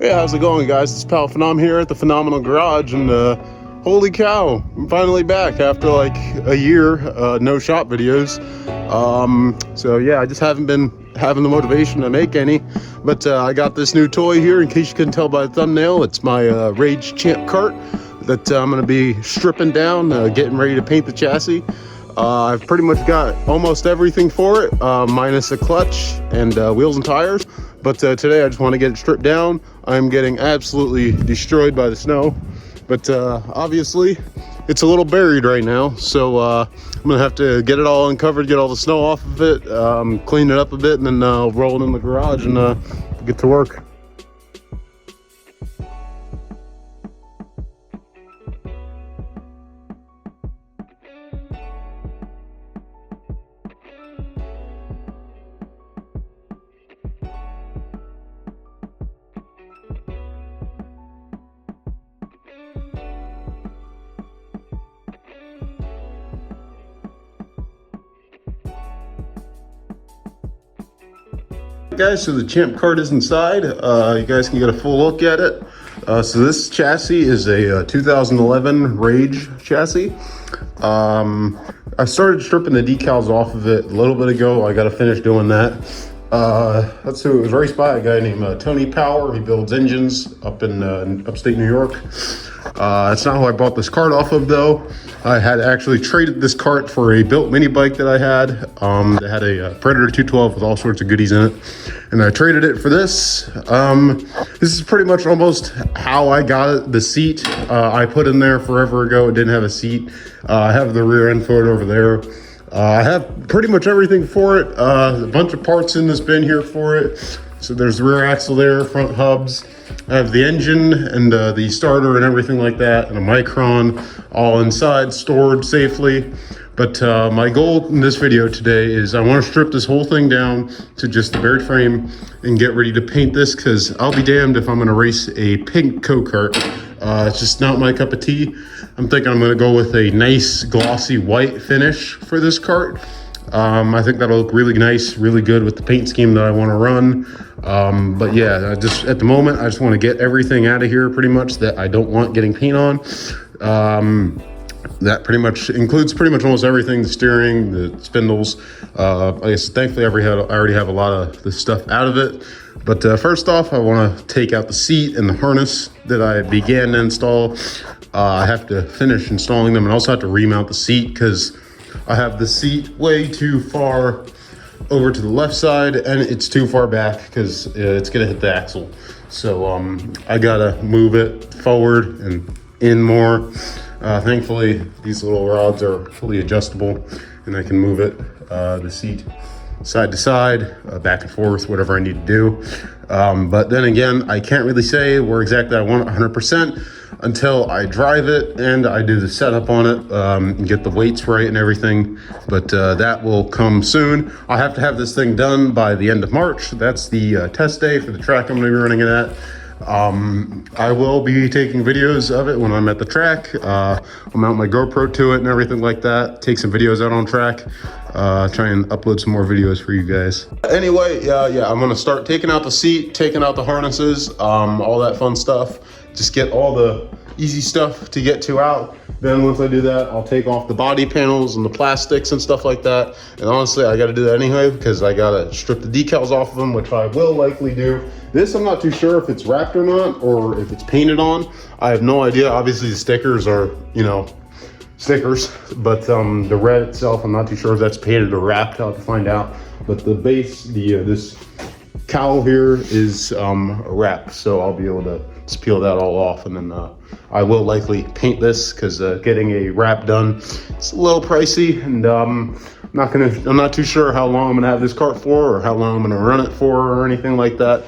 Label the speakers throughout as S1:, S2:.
S1: Hey, how's it going, guys? It's Powphenom here at the Phenomenal Garage, and holy cow, I'm finally back after like a year, no shop videos. So yeah, I just haven't been having the motivation to make any, but I got this new toy here. In case you couldn't tell by the thumbnail, it's my Rage Champ Kart that I'm going to be stripping down, getting ready to paint the chassis. I've pretty much got almost everything for it, minus a clutch and wheels and tires. But today I just want to get it stripped down. I'm getting absolutely destroyed by the snow. But obviously it's a little buried right now. So I'm going to have to get it all uncovered, get all the snow off of it, clean it up a bit, and then roll it in the garage and get to work. Guys, so the Champ Kart is inside. You guys can get a full look at it. So this chassis is a 2011 Rage chassis. I started stripping the decals off of it a little bit ago. I got to finish doing that. Let's see, it was raced by a guy named Tony Power. He builds engines up in upstate New York. That's not who I bought this kart off of, though. I had actually traded this kart for a built mini bike that I had. That had a Predator 212 with all sorts of goodies in it. And I traded it for this. This is pretty much almost how I got it. The seat I put in there forever ago. It didn't have a seat. I have the rear end for it over there. I have pretty much everything for it. A bunch of parts in this bin here for it. So there's the rear axle there, front hubs. I have the engine and the starter and everything like that, and a Micron all inside, stored safely. But my goal in this video today is I want to strip this whole thing down to just the buried frame and get ready to paint this, because I'll be damned if I'm going to race a pink go-kart. It's just not my cup of tea. I'm thinking I'm going to go with a nice glossy white finish for this kart. I think that'll look really nice, really good with the paint scheme that I want to run. But yeah, at the moment, I just want to get everything out of here pretty much that I don't want getting paint on. That pretty much includes almost everything: the steering, the spindles. I guess thankfully I already have a lot of the stuff out of it. But first off, I want to take out the seat and the harness that I began to install. I have to finish installing them, and also have to remount the seat because I have the seat way too far over to the left side, and it's too far back because it's gonna hit the axle. So I gotta move it forward and in more. Thankfully, these little rods are fully adjustable, and I can move it, the seat, side to side, back and forth, whatever I need to do. But then again, I can't really say where exactly I want it 100% until I drive it and I do the setup on it, and get the weights right and everything. But that will come soon. I have to have this thing done by the end of March. That's the test day for the track I'm gonna be running it at. I will be taking videos of it when I'm at the track. I'll mount my GoPro to it and everything like that. Take some videos out on track. Try and upload some more videos for you guys. Anyway, yeah, I'm gonna start taking out the seat, taking out the harnesses, all that fun stuff. Just get all the easy stuff to get to out. Then once I do that, I'll take off the body panels and the plastics and stuff like that. And honestly, I gotta do that anyway because I gotta strip the decals off of them, which I will likely do. This, I'm not too sure if it's wrapped or not, or if it's painted on. I have no idea. Obviously the stickers are, stickers, but the red itself, I'm not too sure if that's painted or wrapped. I'll have to find out. But the base, this cowl here is wrapped, so I'll be able to just peel that all off, and then I will likely paint this because getting a wrap done, it's a little pricey, and I'm not too sure how long I'm gonna have this kart for, or how long I'm gonna run it for, or anything like that.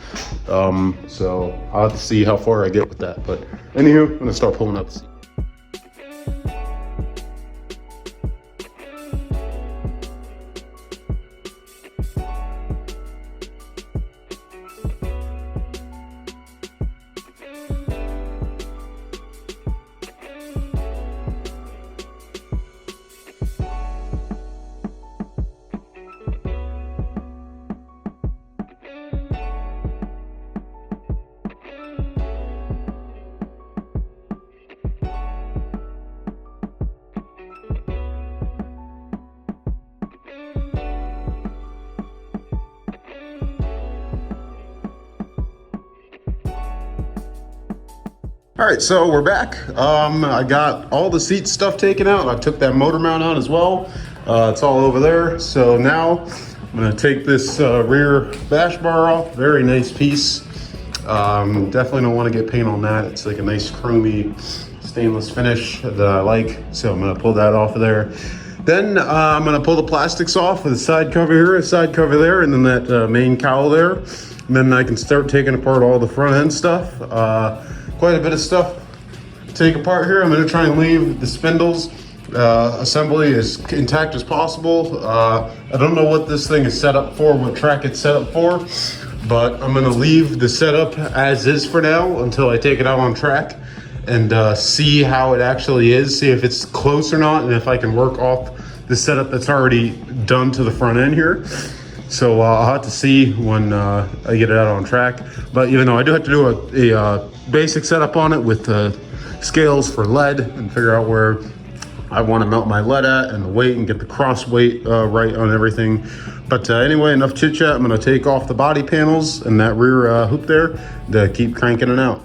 S1: So I'll have to see how far I get with that. But anywho, I'm gonna start pulling up the seat. All right, so we're back. I got all the seat stuff taken out. I took that motor mount out as well. It's all over there. So now I'm gonna take this rear bash bar off. Very nice piece. Definitely don't want to get paint on that. It's like a nice chromy stainless finish that I like. So I'm gonna pull that off of there. Then I'm gonna pull the plastics off with the side cover here, a side cover there, and then that main cowl there. And then I can start taking apart all the front end stuff. Quite a bit of stuff to take apart here. I'm gonna try and leave the spindles assembly as intact as possible. I don't know what this thing is set up for, what track it's set up for, but I'm gonna leave the setup as is for now until I take it out on track and see how it actually is, see if it's close or not, and if I can work off the setup that's already done to the front end here. So I'll have to see when I get it out on track. But even though I do have to do a basic setup on it with scales for lead and figure out where I want to mount my lead at and the weight and get the cross weight right on everything. But anyway, enough chit chat. I'm going to take off the body panels and that rear hoop there to keep cranking it out.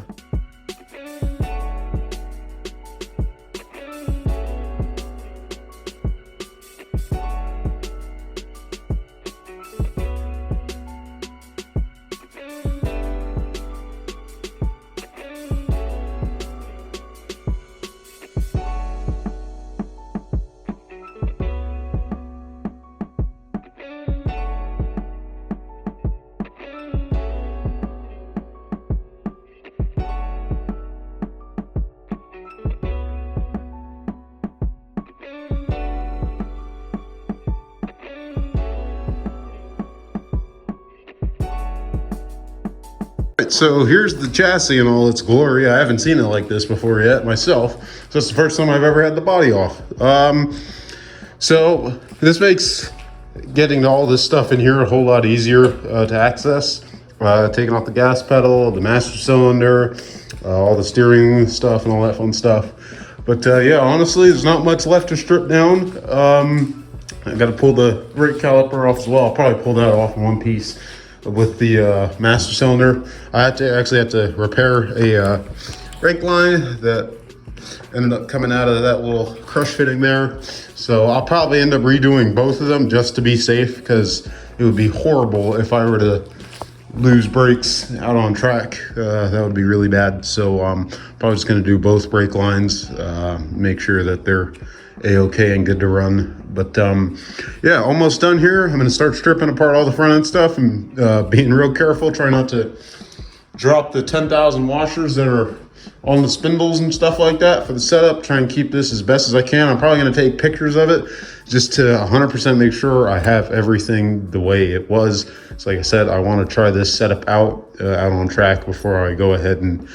S1: So here's the chassis in all its glory. I haven't seen it like this before yet myself. So it's the first time I've ever had the body off. So this makes getting all this stuff in here a whole lot easier to access. Taking off the gas pedal, the master cylinder, all the steering stuff and all that fun stuff. But yeah, honestly, there's not much left to strip down. I got to pull the brake caliper off as well. I'll probably pull that off in one piece with the master cylinder. I had to repair a brake line that ended up coming out of that little crush fitting there. So I'll probably end up redoing both of them just to be safe, because it would be horrible if I were to lose brakes out on track. That would be really bad. So probably just gonna do both brake lines, make sure that they're a-okay and good to run. But yeah, almost done here. I'm gonna start stripping apart all the front end stuff and being real careful, try not to drop the 10,000 washers that are on the spindles and stuff like that for the setup. Try and keep this as best as I can. I'm probably gonna take pictures of it just to 100% make sure I have everything the way it was. So like I said, I wanna try this setup out on track before I go ahead and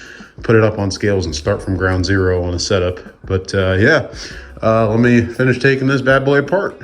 S1: put it up on scales and start from ground zero on a setup. But yeah, let me finish taking this bad boy apart.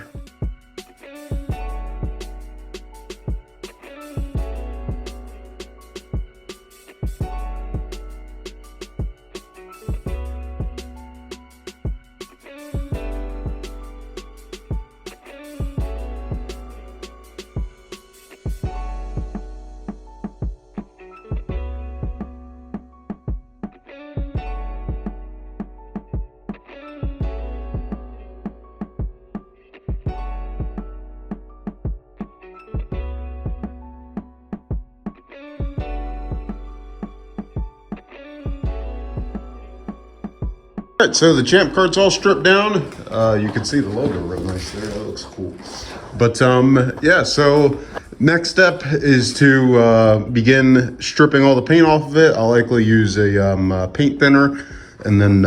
S1: All right, so the Champ Kart's all stripped down. You can see the logo real nice there. That looks cool. But yeah, so next step is to begin stripping all the paint off of it. I'll likely use a paint thinner and then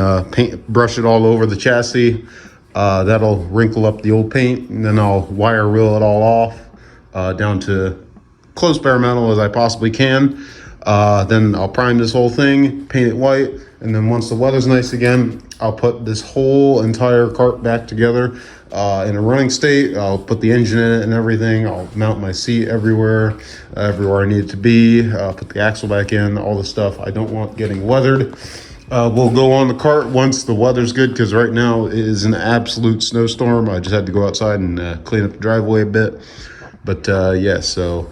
S1: brush it all over the chassis. That'll wrinkle up the old paint, and then I'll wire reel it all off down to close bare metal as I possibly can. Then I'll prime this whole thing, paint it white, and then once the weather's nice again, I'll put this whole entire cart back together in a running state. I'll put the engine in it and everything. I'll mount my seat everywhere I need it to be. Put the axle back in, all the stuff I don't want getting weathered. We'll go on the cart once the weather's good, because right now it is an absolute snowstorm. I just had to go outside and clean up the driveway a bit. But yeah, so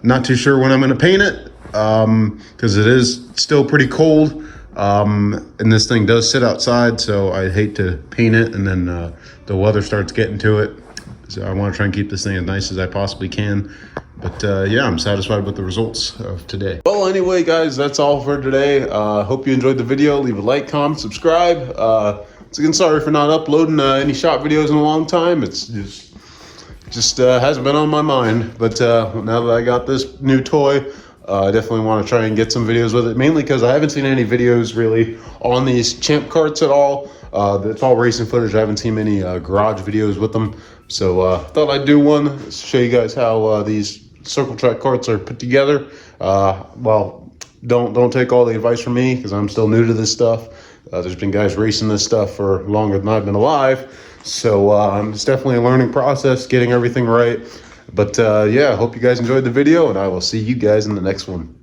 S1: not too sure when I'm going to paint it, because it is still pretty cold. And this thing does sit outside, so I hate to paint it and then the weather starts getting to it. So I want to try and keep this thing as nice as I possibly can. But yeah, I'm satisfied with the results of today. Well, anyway, guys, that's all for today. Hope you enjoyed the video. Leave a like, comment, subscribe. Once again, sorry for not uploading any shop videos in a long time. It's just hasn't been on my mind. But now that I got this new toy, I definitely want to try and get some videos with it, mainly because I haven't seen any videos really on these Champ Karts at all. It's all racing footage. I haven't seen many garage videos with them. So thought I'd do one to show you guys how these circle track karts are put together. Well, don't take all the advice from me because I'm still new to this stuff. There's been guys racing this stuff for longer than I've been alive. So it's definitely a learning process, getting everything right. But yeah, I hope you guys enjoyed the video, and I will see you guys in the next one.